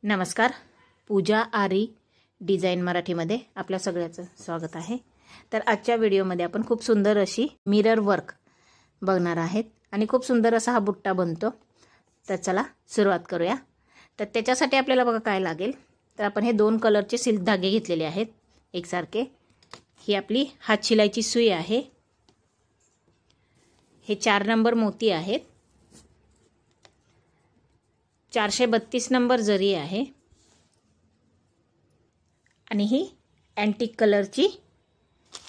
नमस्कार. पूजा आरी डिझाइन मराठीमध्ये आपल्या सगळ्याचं स्वागत आहे. तर आजच्या व्हिडिओमध्ये आपण खूप सुंदर अशी मिरर वर्क बघणार आहेत आणि खूप सुंदर असा हा बुट्टा बनतो. तर चला सुरुवात करूया. तर त्याच्यासाठी आपल्याला बघा काय लागेल. तर आपण हे 2 कलरचे सिल्क धागे घेतलेले आहेत एकसारखे. ही आपली हात शिलाईची सुई आहे. हे 4 नंबर मोती आहेत. 432 नंबर जरी आहे आणि ही अँटिक कलरची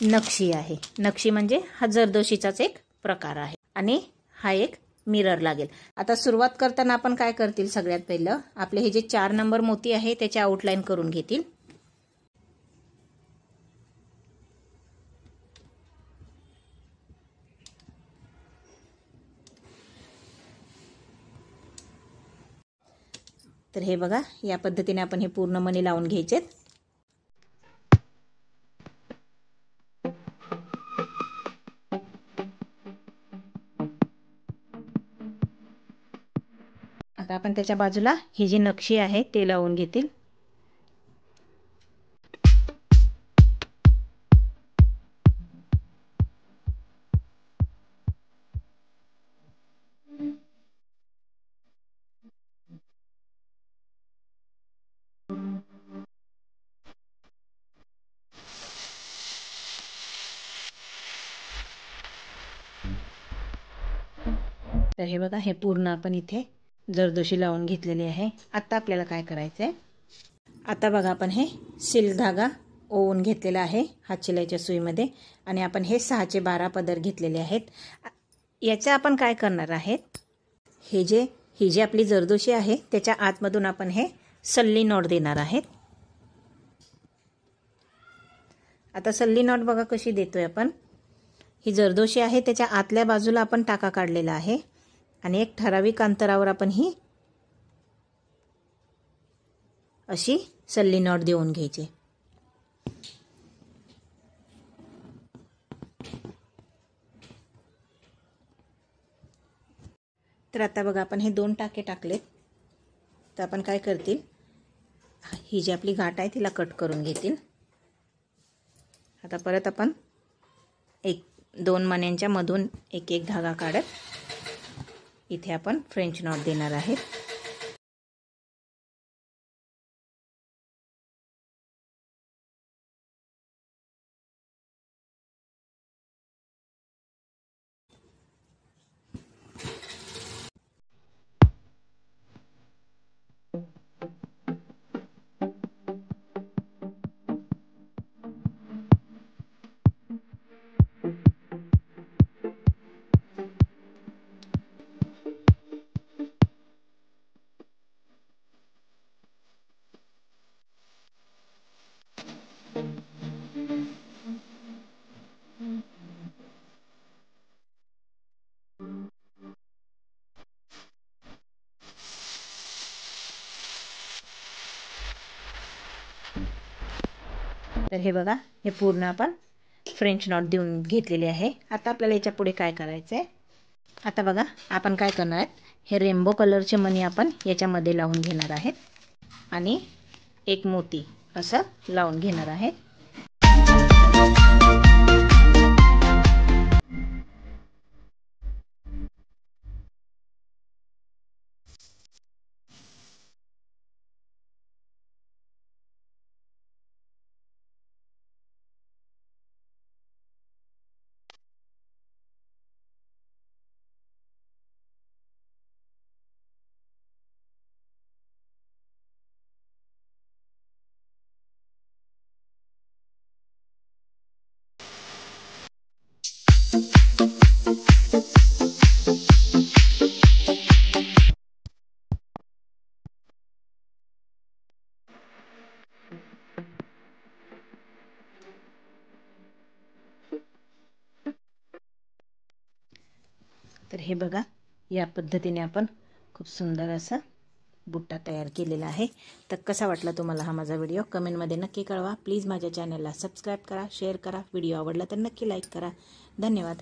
नक्षी आहे. नक्षी म्हणजे हा जरदोशीचाच एक प्रकार आहे आणि हा एक मिरर लागेल. आता सुरुवात करताना आपण काय करतील, सगळ्यात पहिलं आपले हे जे 4 नंबर मोती आहे त्याचे आउटलाइन करून घेतील. तर हे बघा, या पद्धतीने आपण हे पूर्ण मणी लावून घ्यायचे. आता आपण त्याच्या बाजूला ही जी नक्षी आहे ते लावून घेतील. तर हे बघा, हे पूर्ण आपण इथे जरदोशी लावून घेतलेली आहे. आता आपल्याला काय करायचं आहे, आता बघा आपण हे सिल्क धागा ओवून घेतलेला आहे हात शिलाईच्या सुईमध्ये आणि आपण हे 6 12 पदर घेतलेले आहेत. याचा आपण काय करणार आहेत, ही जी आपली जरदोशी आहे त्याच्या आतमधून आपण हे सल्ली नॉट देणार आहेत. आता सल्ली नॉट बघा कशी देतोय आपण. ही जरदोशी आहे त्याच्या आतल्या बाजूला आपण टाका काढलेला आहे आणि एक ठराविक अंतरावर आपण ही अशी सल्ली नॉट देऊन घ्यायची. तर आता बघा आपण हे 2 टाके टाकलेत. तर आपण काय करतील, ही जी आपली गाठ आहे तिला कट करून घेतील. आता परत आपण 2 मण्यांच्या मधून एक धागा काढत इथे आपण फ्रेंच नॉट देणार आहेत. तर हे बघा, हे पूर्ण आपण फ्रेंच नॉट देऊन घेतलेले आहे. आता आपल्याला याच्या पुढे काय करायचं आहे, आता बघा आपण काय करणार आहे, हे रेनबो कलरचे मणी आपण याच्यामध्ये लावून घेणार आहेत आणि एक मोती असं लावून घेणार आहे. तर हे बघा, या पद्धतीने आपण खूप सुंदर असा बुट्टा तयार केलेला आहे. तर कसा वाटला तुम्हाला हा माझा व्हिडिओ, कमेंटमध्ये नक्की कळवा. प्लीज माझ्या चॅनलला सबस्क्राईब करा, शेअर करा. व्हिडिओ आवडला तर नक्की लाईक करा. धन्यवाद.